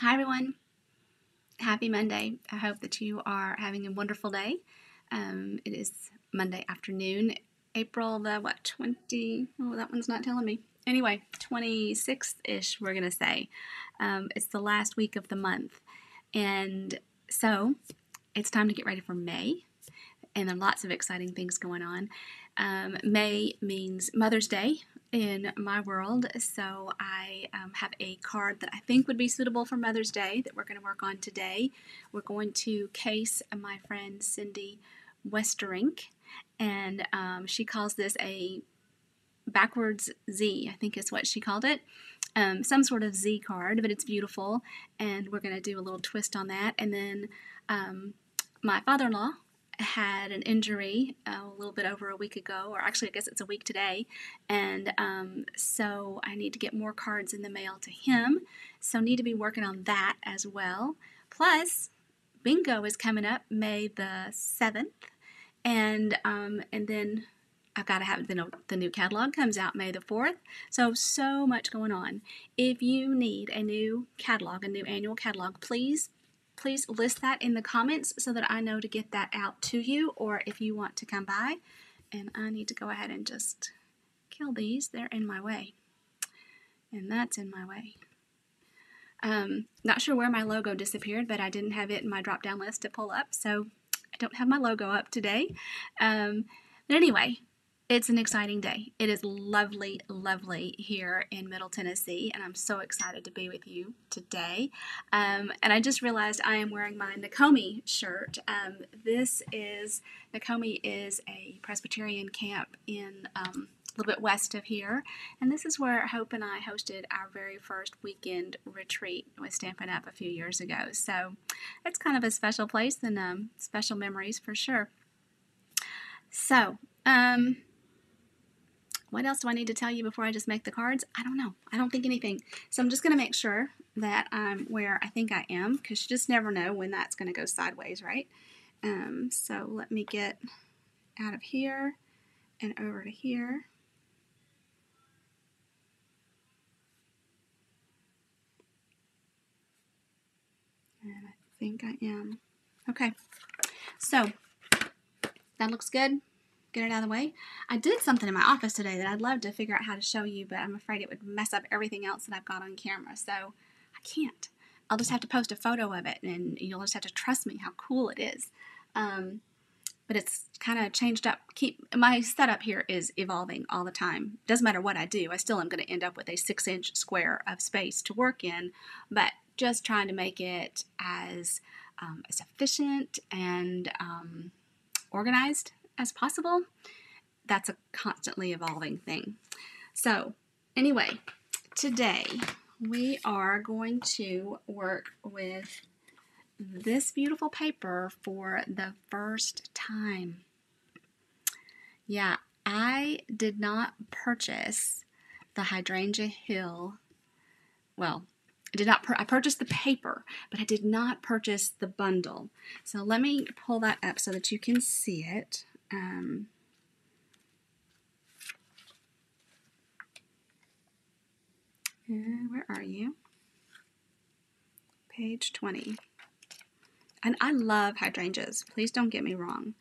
Hi everyone, happy Monday. I hope that you are having a wonderful day. It is Monday afternoon, April the 20, oh that one's not telling me. Anyway, 26th-ish we're going to say. It's the last week of the month, and so it's time to get ready for May, and there are lots of exciting things going on. May means Mother's Day in my world, so I have a card that I think would be suitable for Mother's Day that we're going to work on today. We're going to case my friend Cindy Westerink, and she calls this a backwards Z, I think is what she called it. Some sort of Z card, but it's beautiful, and we're going to do a little twist on that. And then my father-in-law had an injury a little bit over a week ago, or actually I guess it's a week today, and so I need to get more cards in the mail to him, so need to be working on that as well. Plus, bingo is coming up May the 7th, and then I've got to have the new catalog comes out May the 4th, so much going on. If you need a new catalog, a new annual catalog, please list that in the comments so that I know to get that out to you, or if you want to come by. And I need to go ahead and just kill these. They're in my way. And that's in my way. Not sure where my logo disappeared, but I didn't have it in my drop-down list to pull up, so I don't have my logo up today. But anyway, it's an exciting day. It is lovely, lovely here in Middle Tennessee, and I'm so excited to be with you today. And I just realized I am wearing my Nakomi shirt. Nakomi is a Presbyterian camp in a little bit west of here, and this is where Hope and I hosted our very first weekend retreat with Stampin' Up! A few years ago. So it's kind of a special place and special memories for sure. So, what else do I need to tell you before I just make the cards? I don't know. I don't think anything. So I'm just going to make sure that I'm where I think I am, because you just never know when that's going to go sideways, right? So let me get out of here and over to here. And I think I am. Okay. So that looks good. Get it out of the way. I did something in my office today that I'd love to figure out how to show you, but I'm afraid it would mess up everything else that I've got on camera, so I can't. I'll just have to post a photo of it, and you'll just have to trust me how cool it is. But it's kind of changed up. My setup here is evolving all the time. Doesn't matter what I do, I still am going to end up with a 6-inch square of space to work in, but just trying to make it as efficient and organized as possible. That's a constantly evolving thing. So anyway, today we are going to work with this beautiful paper for the first time. Yeah, I did not purchase the Hydrangea Hill. Well, I purchased the paper, but I did not purchase the bundle. So let me pull that up so that you can see it. Where are you? Page 20. And I love hydrangeas. Please don't get me wrong.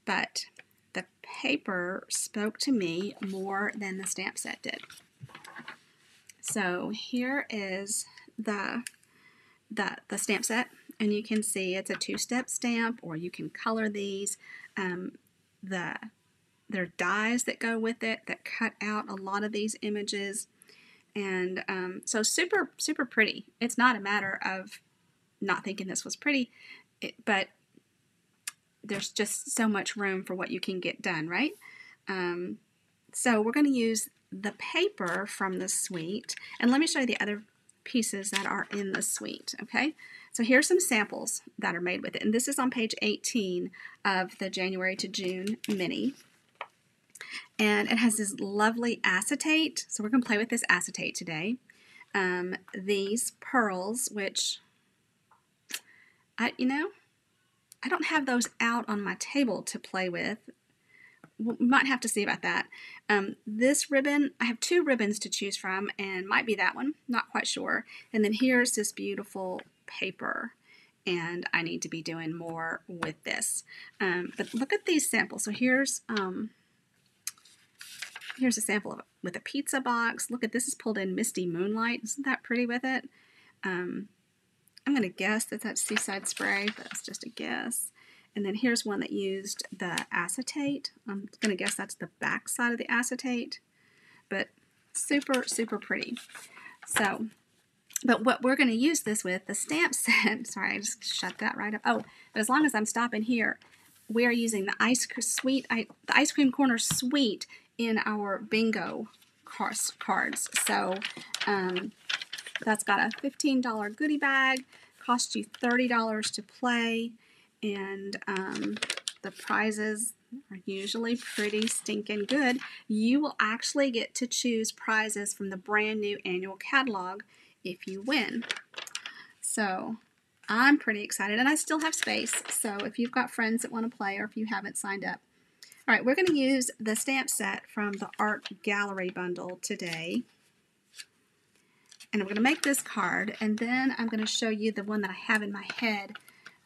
But the paper spoke to me more than the stamp set did. So here is the stamp set, and you can see it's a 2-step stamp, or you can color these. There are dies that go with it that cut out a lot of these images, and so super, super pretty. It's not a matter of not thinking this was pretty, but there's just so much room for what you can get done, right? So we're going to use the paper from the suite, and let me show you the other pieces that are in the suite, okay? So here's some samples that are made with it, and this is on page 18 of the January to June mini. And it has this lovely acetate, so we're going to play with this acetate today. These pearls, which I don't have those out on my table to play with, we might have to see about that. This ribbon, I have 2 ribbons to choose from, and might be that one, not quite sure. And then here's this beautiful paper, and I need to be doing more with this. But look at these samples. So here's a sample of it with a pizza box. Look at this, is pulled in Misty Moonlight. Isn't that pretty with it? I'm going to guess that that's Seaside Spray, but that's just a guess. And then here's one that used the acetate. I'm going to guess that's the back side of the acetate, but super, super pretty. So, but what we're going to use this with, the stamp set, sorry, I just shut that right up. Oh, but as long as I'm stopping here, we are using the ice cream corner suite in our bingo cards. So that's got a $15 goodie bag, cost you $30 to play, and the prizes are usually pretty stinking good. You will actually get to choose prizes from the brand new annual catalog if you win. So I'm pretty excited, and I still have space. So if you've got friends that want to play, or if you haven't signed up. All right, we're going to use the stamp set from the Art Gallery bundle today. And I'm going to make this card, and then I'm going to show you the one that I have in my head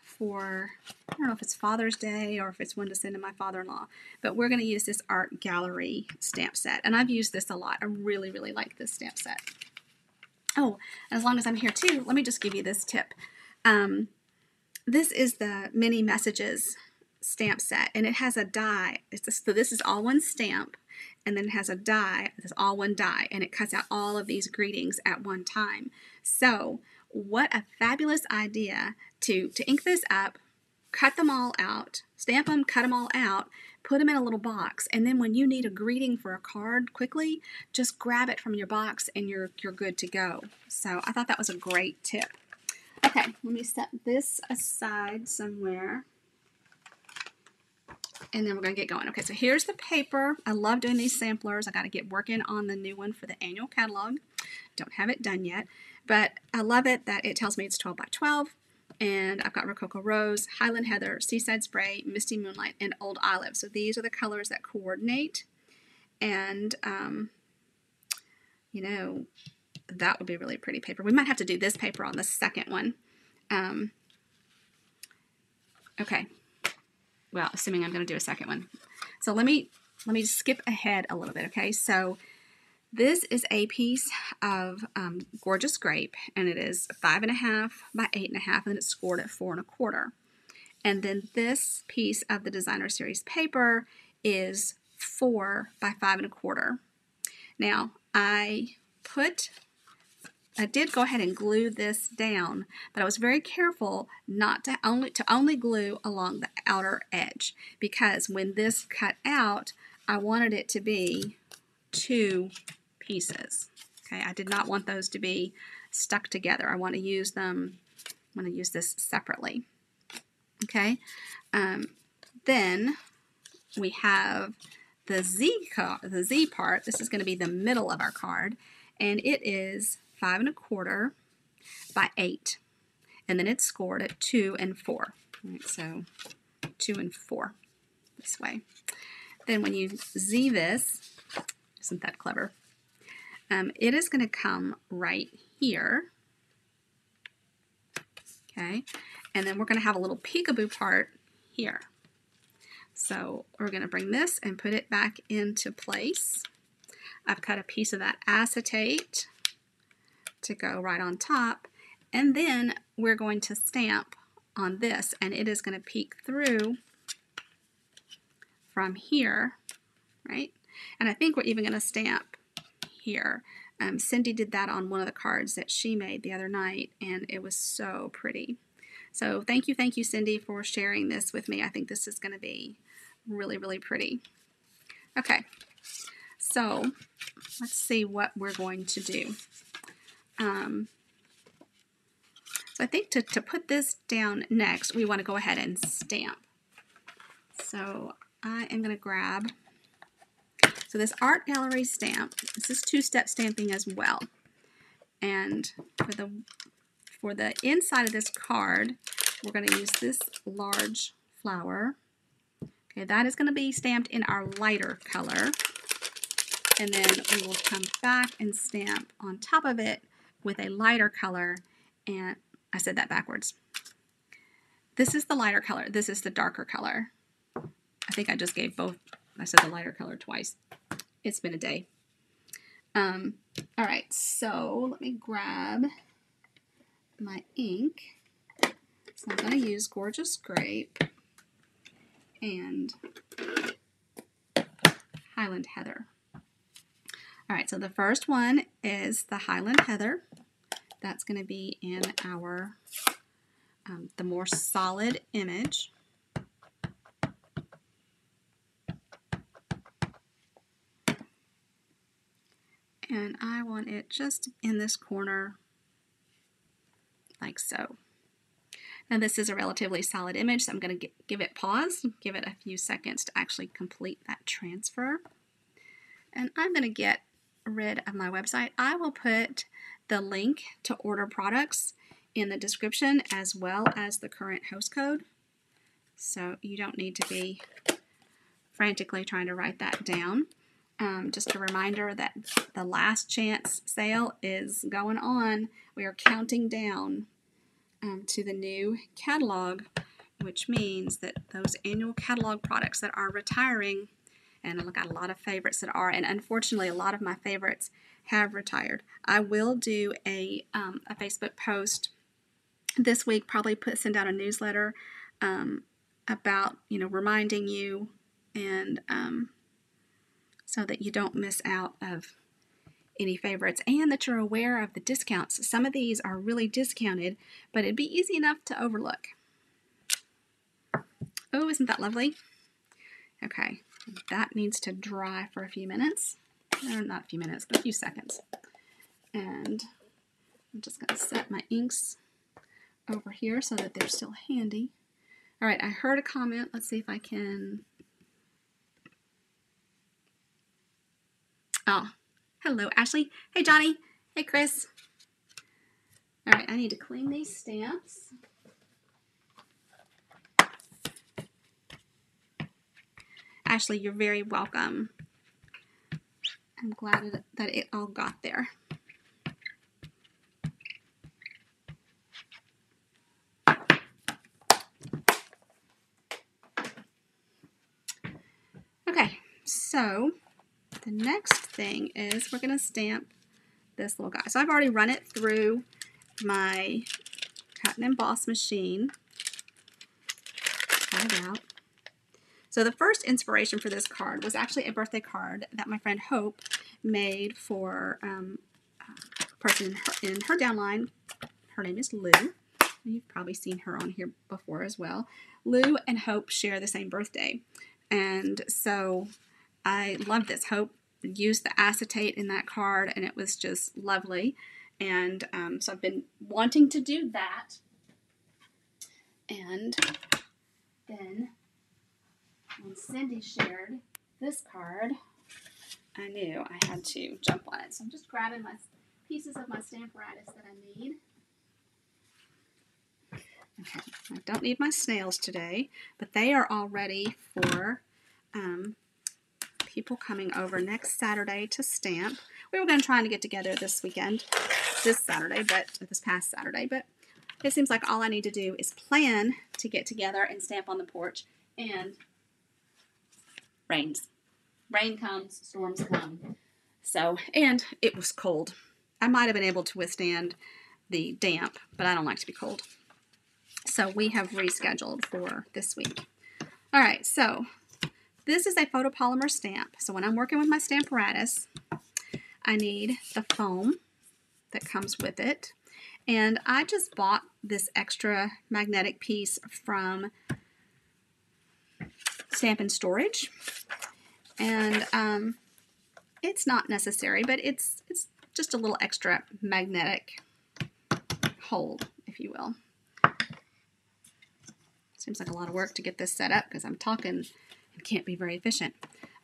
for, I don't know if it's Father's Day or if it's one to send to my father-in-law, but we're going to use this Art Gallery stamp set, and I've used this a lot. I really, really like this stamp set. Oh, and as long as I'm here too, let me just give you this tip. This is the Mini Messages stamp set, and it has a die. So this is all one stamp, and then it has a die. It's all one die, and it cuts out all of these greetings at one time. So what a fabulous idea to ink this up, cut them all out, stamp them, cut them all out, put them in a little box, and then when you need a greeting for a card quickly, just grab it from your box and you're good to go. So I thought that was a great tip. Okay, let me set this aside somewhere, and then we're going to get going. Okay, so here's the paper. I love doing these samplers. I got to get working on the new one for the annual catalog. Don't have it done yet, but I love it that it tells me it's 12 by 12, and I've got Rococo Rose, Highland Heather, Seaside Spray, Misty Moonlight, and Old Olive. So these are the colors that coordinate, and you know, that would be really pretty paper. We might have to do this paper on the second one. Okay. Well, assuming I'm going to do a second one. So let me skip ahead a little bit, okay? So this is a piece of Gorgeous Grape, and it is 5.5 by 8.5, and it's scored at 4 1/4. And then this piece of the Designer Series paper is 4 by 5 1/4. Now, I did go ahead and glue this down, but I was very careful not to only glue along the outer edge, because when this cut out, I wanted it to be 2 pieces. Okay, I did not want those to be stuck together. I want to use this separately. Okay, then we have the Z part. This is going to be the middle of our card, and it is 5 1/4 by 8, and then it's scored at 2 and 4. Right, so 2 and 4 this way. Then when you Z this, isn't that clever? It is going to come right here. Okay, and then we're going to have a little peekaboo part here. So we're going to bring this and put it back into place. I've cut a piece of that acetate to go right on top, and then we're going to stamp on this, and it is going to peek through from here, right? And I think we're even going to stamp here. Cindy did that on one of the cards that she made the other night, and it was so pretty. So thank you, Cindy, for sharing this with me. I think this is going to be really, really pretty. Okay, so let's see what we're going to do. So I think to put this down next, we want to go ahead and stamp. So I am going to grab, so this Art Gallery stamp, this is 2-step stamping as well. And for the inside of this card, we're going to use this large flower. Okay, that is going to be stamped in our lighter color. And then we will come back and stamp on top of it with a lighter color. And I said that backwards. This is the lighter color. This is the darker color. I think I just gave both. I said the lighter color twice. It's been a day. All right, so let me grab my ink. So I'm going to use Gorgeous Grape and Highland Heather. All right, so the first one is the Highland Heather. That's going to be in our, the more solid image. And I want it just in this corner, like so. Now this is a relatively solid image, so I'm going to give it pause, give it a few seconds to actually complete that transfer. And I'm going to get rid of my website. I will put the link to order products in the description as well as the current host code. So you don't need to be frantically trying to write that down. Just a reminder that the last chance sale is going on. We are counting down to the new catalog, which means that those annual catalog products that are retiring, and I got a lot of favorites that are, and unfortunately a lot of my favorites have retired. I will do a Facebook post this week, probably send out a newsletter about, reminding you, and so that you don't miss out of any favorites, and that you're aware of the discounts. Some of these are really discounted, but it'd be easy enough to overlook. Oh, isn't that lovely? Okay, that needs to dry for a few minutes. Or not a few minutes, but a few seconds. And I'm just going to set my inks over here so that they're still handy. All right, I heard a comment. Let's see if I can... Oh, hello, Ashley. Hey, Johnny. Hey, Chris. All right, I need to clean these stamps. Ashley, you're very welcome. I'm glad that it all got there. Okay, so the next thing is we're going to stamp this little guy. So I've already run it through my cut and emboss machine. Cut it out. So the first inspiration for this card was actually a birthday card that my friend Hope made for a person in her downline. Her name is Lou. You've probably seen her on here before as well. Lou and Hope share the same birthday. And so I love this. Hope used the acetate in that card, and it was just lovely. And so I've been wanting to do that. And then when Cindy shared this card, I knew I had to jump on it. So I'm just grabbing my pieces of my Stamparatus that I need. Okay, I don't need my snails today, but they are all ready for people coming over next Saturday to stamp. We were going to try to get together this past Saturday, but it seems like all I need to do is plan to get together and stamp on the porch, and rains. Rain comes, storms come. So, and it was cold. I might have been able to withstand the damp, but I don't like to be cold. So we have rescheduled for this week. All right, so this is a photopolymer stamp. So when I'm working with my Stamparatus, I need the foam that comes with it. And I just bought this extra magnetic piece from Stamp and Storage. And it's not necessary, but it's just a little extra magnetic hold, if you will. Seems like a lot of work to get this set up because I'm talking and can't be very efficient.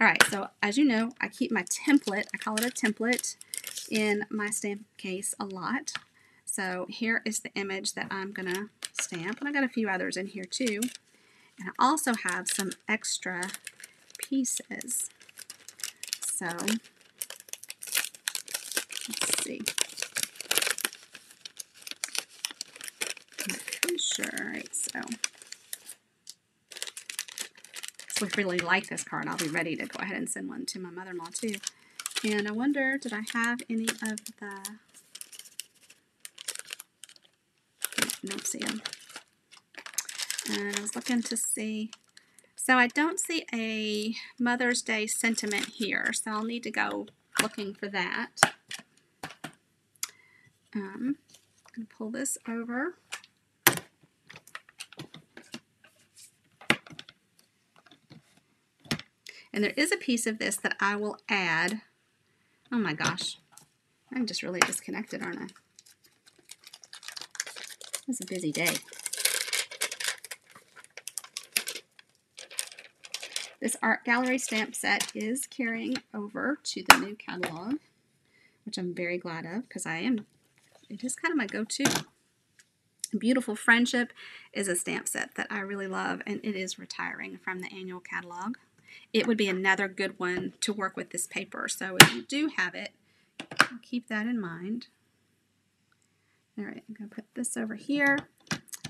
All right, so as you know, I keep my template, I call it a template, in my stamp case a lot. So here is the image that I'm going to stamp, and I got a few others in here too. And I also have some extra pieces. So, let's see. I'm pretty sure, all right, so we really like this card. I'll be ready to go ahead and send one to my mother-in-law too. And I wonder, did I have any of the, I don't see them. And I was looking to see, so I don't see a Mother's Day sentiment here, so I'll need to go looking for that. I'm going to pull this over. And there is a piece of this that I will add. Oh my gosh, I'm just really disconnected, aren't I? It's a busy day. This art gallery stamp set is carrying over to the new catalog, which I'm very glad of because it is kind of my go-to. Beautiful Friendship is a stamp set that I really love, and it is retiring from the annual catalog. It would be another good one to work with this paper, so if you do have it, keep that in mind. All right, I'm going to put this over here.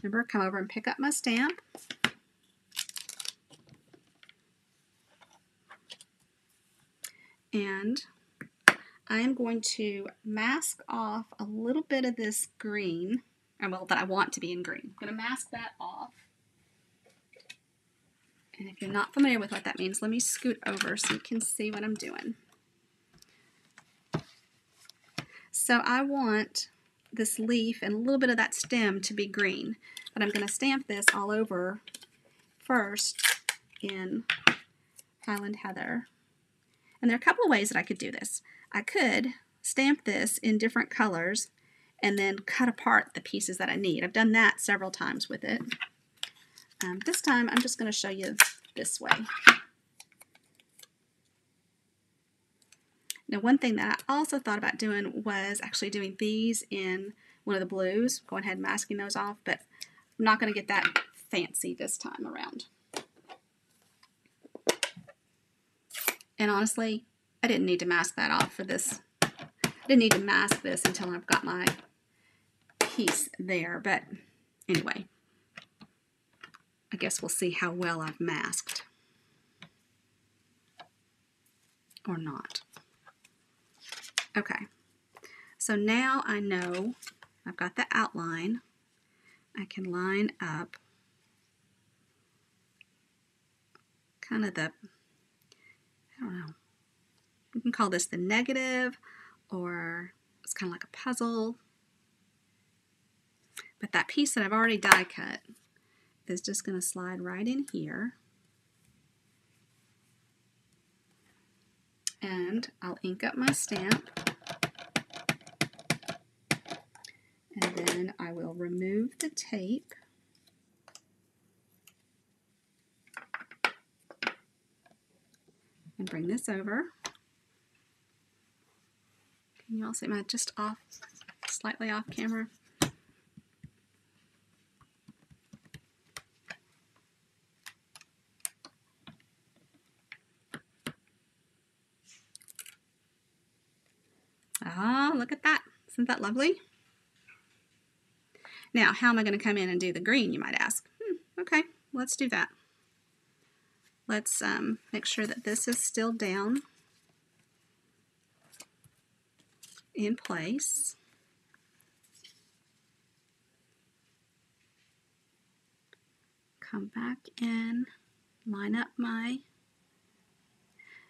Remember, come over and pick up my stamp. And I am going to mask off a little bit of this green, well, that I want to be in green. I'm going to mask that off. And if you're not familiar with what that means, let me scoot over so you can see what I'm doing. So I want this leaf and a little bit of that stem to be green, but I'm going to stamp this all over first in Highland Heather. And there are a couple of ways that I could do this. I could stamp this in different colors and then cut apart the pieces that I need. I've done that several times with it. This time I'm just going to show you this way. Now, one thing that I also thought about doing was actually doing these in one of the blues, going ahead and masking those off, but I'm not going to get that fancy this time around. And honestly, I didn't need to mask that off for this. I didn't need to mask this until I've got my piece there, but anyway, I guess we'll see how well I've masked or not. Okay, so now I know I've got the outline. I can line up kind of the, I don't know, you can call this the negative, or it's kind of like a puzzle. But that piece that I've already die cut is just going to slide right in here. And I'll ink up my stamp. And then I will remove the tape. And bring this over. Can you all see my just off, slightly off camera? Ah, look at that. Isn't that lovely? Now, how am I going to come in and do the green, you might ask? Okay, let's do that. Let's make sure that this is still down in place. Come back in, line up my,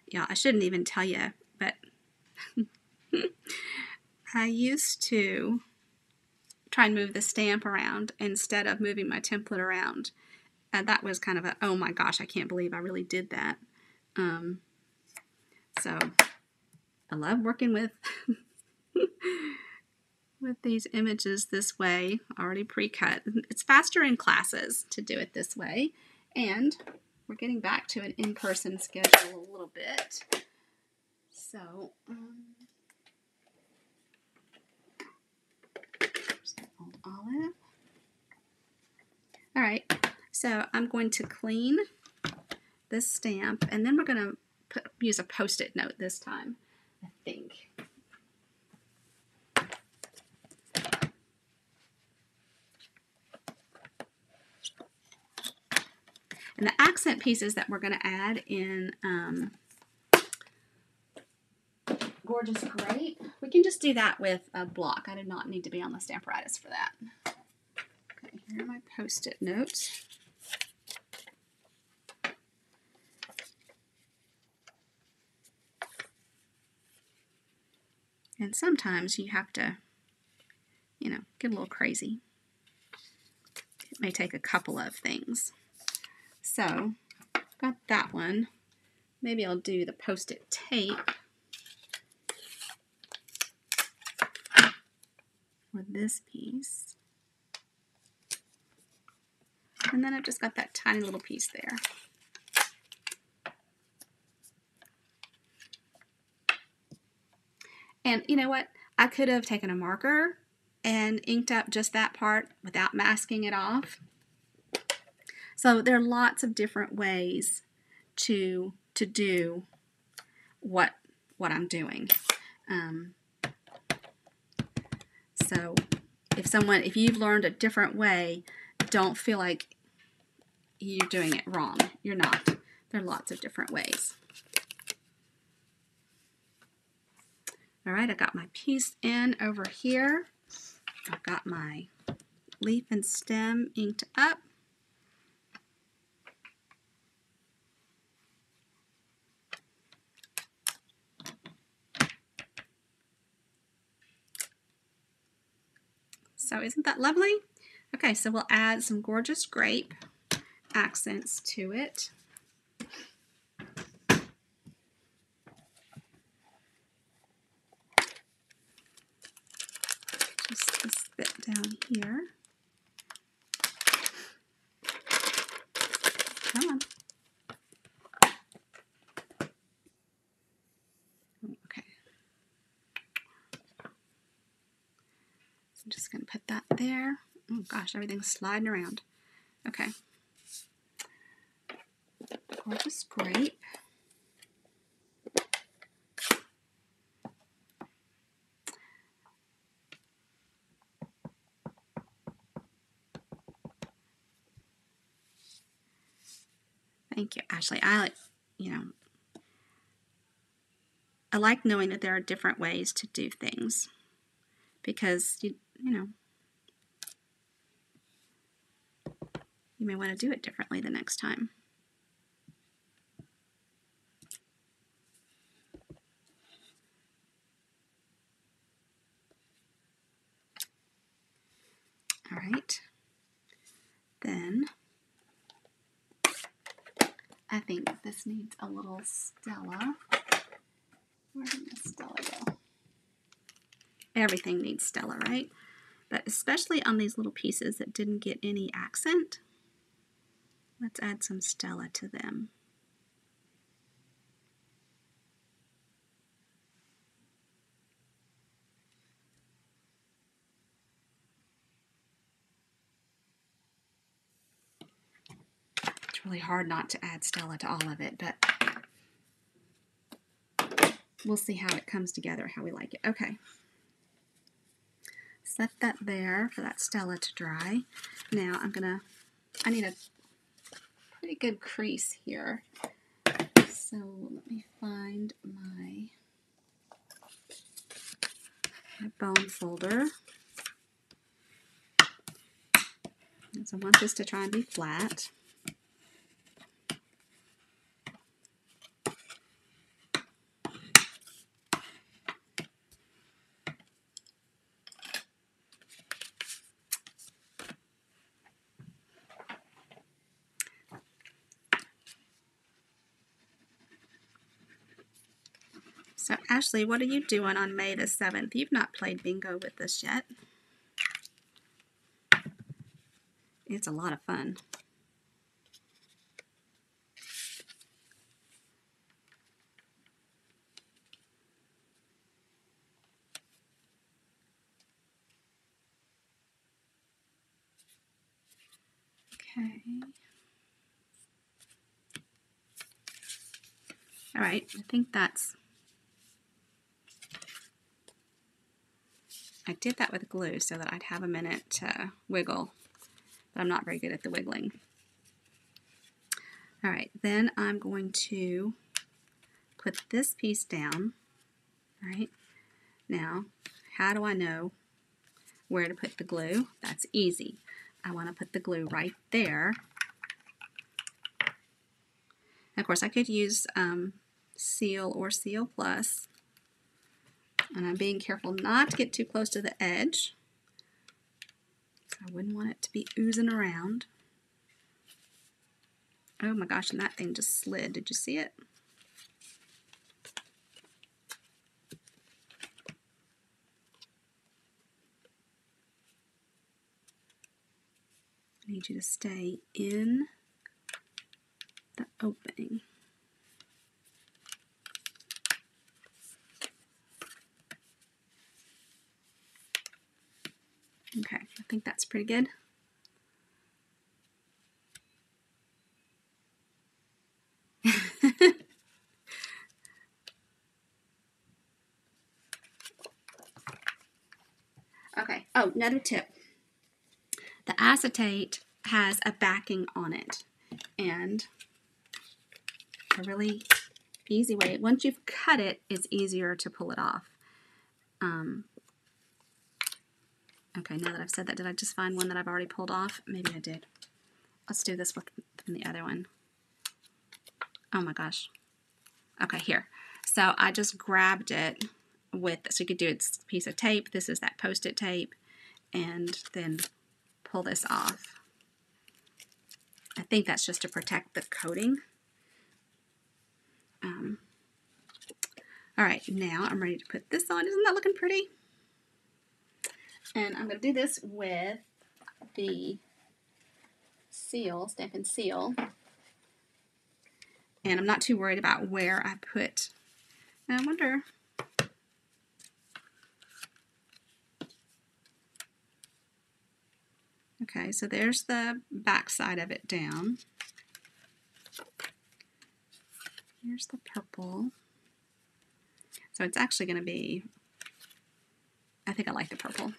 yeah, I shouldn't even tell you, but I used to try and move the stamp around instead of moving my template around. And that was kind of a, oh my gosh, I can't believe I really did that. So I love working with with these images this way, already pre-cut. It's faster in classes to do it this way. And we're getting back to an in-person schedule a little bit. So, Old Olive. All right, So I'm going to clean this stamp, and then we're going to use a Post-it note this time, I think. And the accent pieces that we're going to add in Gorgeous Grape, we can just do that with a block. I do not need to be on the Stamparatus for that. Okay, here are my Post-it notes. And sometimes you have to, you know, get a little crazy. It may take a couple of things. So, got that one. Maybe I'll do the Post-it tape for this piece. And then I've just got that tiny little piece there. And you know what? I could have taken a marker and inked up just that part without masking it off. So there are lots of different ways to do what I'm doing. So if you've learned a different way, don't feel like you're doing it wrong. You're not. There are lots of different ways. All right, I got my piece in over here. I've got my leaf and stem inked up. So isn't that lovely? Okay, so we'll add some Gorgeous Grape accents to it. Just this bit down here. Come on. Okay. So I'm just going to put that there. Oh gosh, everything's sliding around. Okay. Gorgeous Grape. Thank you, Ashley. I like knowing that there are different ways to do things, because you may want to do it differently the next time. All right. Then I think this needs a little Stella. Where did the Stella go? Everything needs Stella, right? But especially on these little pieces that didn't get any accent, let's add some Stella to them. It's really hard not to add Stella to all of it, but we'll see how it comes together, how we like it. Okay. Set that there for that Stella to dry. Now I need a pretty good crease here. So let me find my bone folder. And so I want this to try and be flat. So Ashley, what are you doing on May the 7th? You've not played bingo with us yet. It's a lot of fun. Okay. All right, I think I did that with glue so that I'd have a minute to wiggle, but I'm not very good at the wiggling. All right, then I'm going to put this piece down. All right, now, how do I know where to put the glue? That's easy. I want to put the glue right there. And of course, I could use Seal or Seal Plus. And I'm being careful not to get too close to the edge. So I wouldn't want it to be oozing around. Oh my gosh, and that thing just slid. Did you see it? I need you to stay in the opening. Okay, I think that's pretty good. Okay, oh, another tip. The acetate has a backing on it, and a really easy way, once you've cut it, it's easier to pull it off. Okay, now that I've said that, did I just find one that I've already pulled off? Maybe I did. Let's do this with the other one. Oh my gosh. Okay, here. So I just grabbed it with, so you could do it's a piece of tape. This is that Post-it tape, and then pull this off. I think that's just to protect the coating. All right, now I'm ready to put this on. Isn't that looking pretty? And I'm going to do this with the seal, Stampin' Seal. And I'm not too worried about where I put. I wonder. Okay, so there's the back side of it down. Here's the purple. So it's actually going to be, I think I like the purple.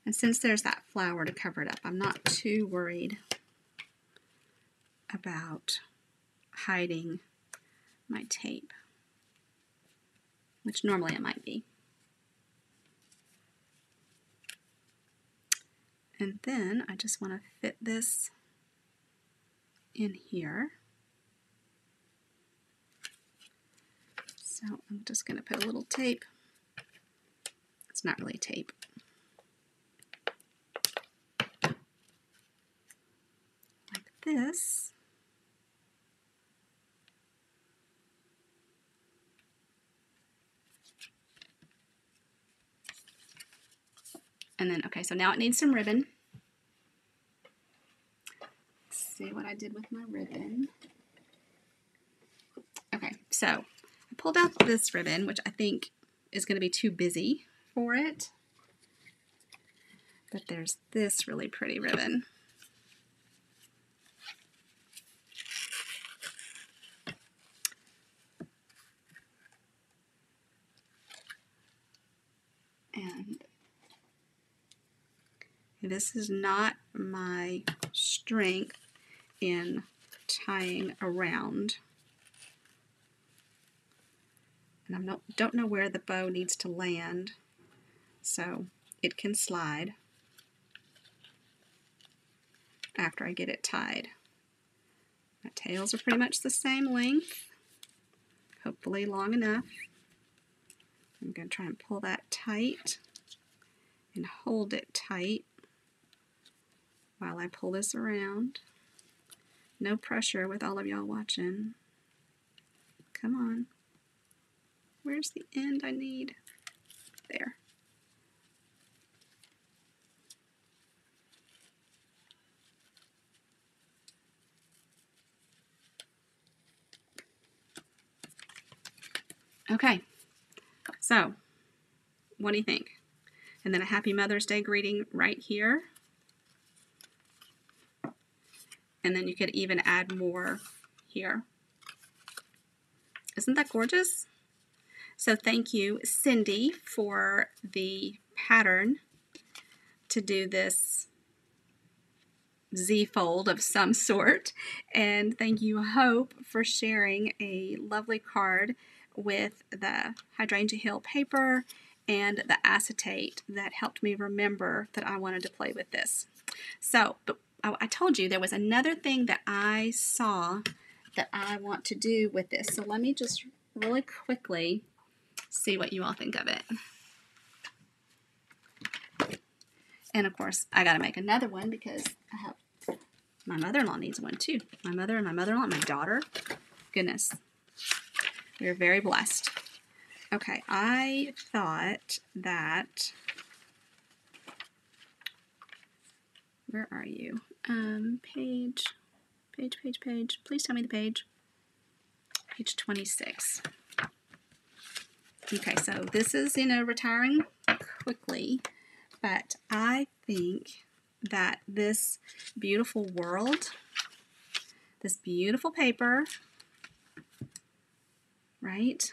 And since there's that flower to cover it up, I'm not too worried about hiding my tape, which normally it might be. And then I just want to fit this in here. So I'm just going to put a little tape. It's not really tape. Like this. And then, okay, so now it needs some ribbon. Let's see what I did with my ribbon. Okay, so I pulled out this ribbon, which I think is going to be too busy for it. But there's this really pretty ribbon. And this is not my strength in tying around. And I don't know where the bow needs to land, so it can slide after I get it tied. My tails are pretty much the same length, hopefully long enough. I'm going to try and pull that tight and hold it tight while I pull this around. No pressure with all of y'all watching. Come on. Where's the end I need? There. Okay, so what do you think? And then a Happy Mother's Day greeting right here. And then you could even add more here. Isn't that gorgeous? So thank you, Cindy, for the pattern to do this Z-fold of some sort. And thank you, Hope, for sharing a lovely card with the hydrangea hill paper and the acetate that helped me remember that I wanted to play with this. So, but I told you there was another thing that I saw that I want to do with this. So let me just really quickly see what you all think of it. And of course, I got to make another one because I have my mother-in-law needs one too. My mother and my mother-in-law and my daughter. Goodness, we are very blessed. Okay, I thought that. Where are you? Page. Please tell me the page. Page 26. Okay, so this is, retiring quickly, but I think that this beautiful world, this beautiful paper, right?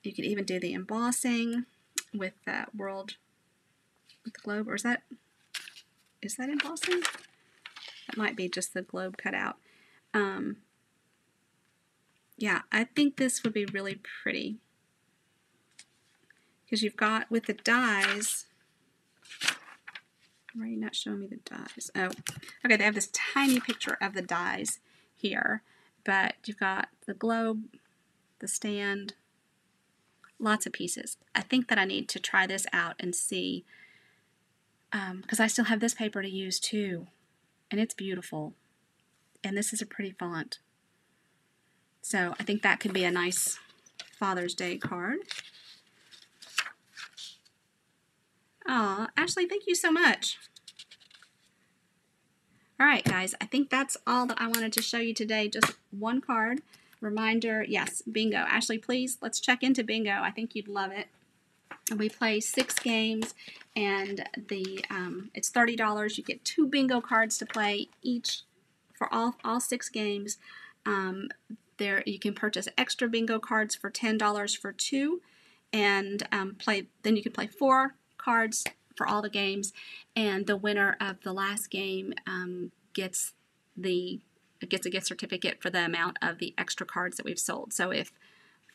You could even do the embossing with that world, with the globe, or is that embossing? That might be just the globe cut out. Yeah, I think this would be really pretty because you've got with the dies. Why are you not showing me the dies? Oh, okay, they have this tiny picture of the dies here, but you've got the globe, the stand, lots of pieces. I think that I need to try this out and see, because I still have this paper to use too, and it's beautiful, and this is a pretty font. So I think that could be a nice Father's Day card. Aw, Ashley, thank you so much. All right, guys, I think that's all that I wanted to show you today. Just one card. Reminder, yes, bingo. Ashley, please, let's check into bingo. I think you'd love it. We play 6 games, and it's $30. You get 2 bingo cards to play each for all 6 games. There you can purchase extra bingo cards for $10 for 2, and then you can play 4 cards for all the games, and the winner of the last game gets a gift certificate for the amount of the extra cards that we've sold. So if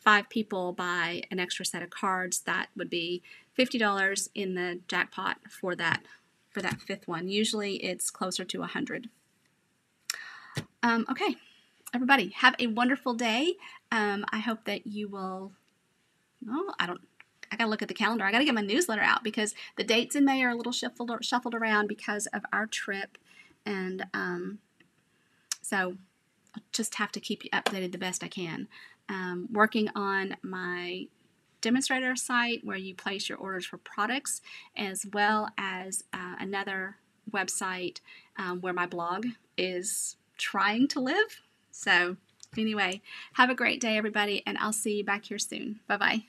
5 people buy an extra set of cards, that would be $50 in the jackpot for that 5th one. Usually it's closer to $100. Okay, everybody, have a wonderful day. I hope that you will. Oh, I gotta look at the calendar. I gotta get my newsletter out because the dates in May are a little shuffled around because of our trip, and so I'll just have to keep you updated the best I can. Working on my demonstrator site where you place your orders for products, as well as another website where my blog is trying to live. So anyway, have a great day, everybody, and I'll see you back here soon. Bye-bye.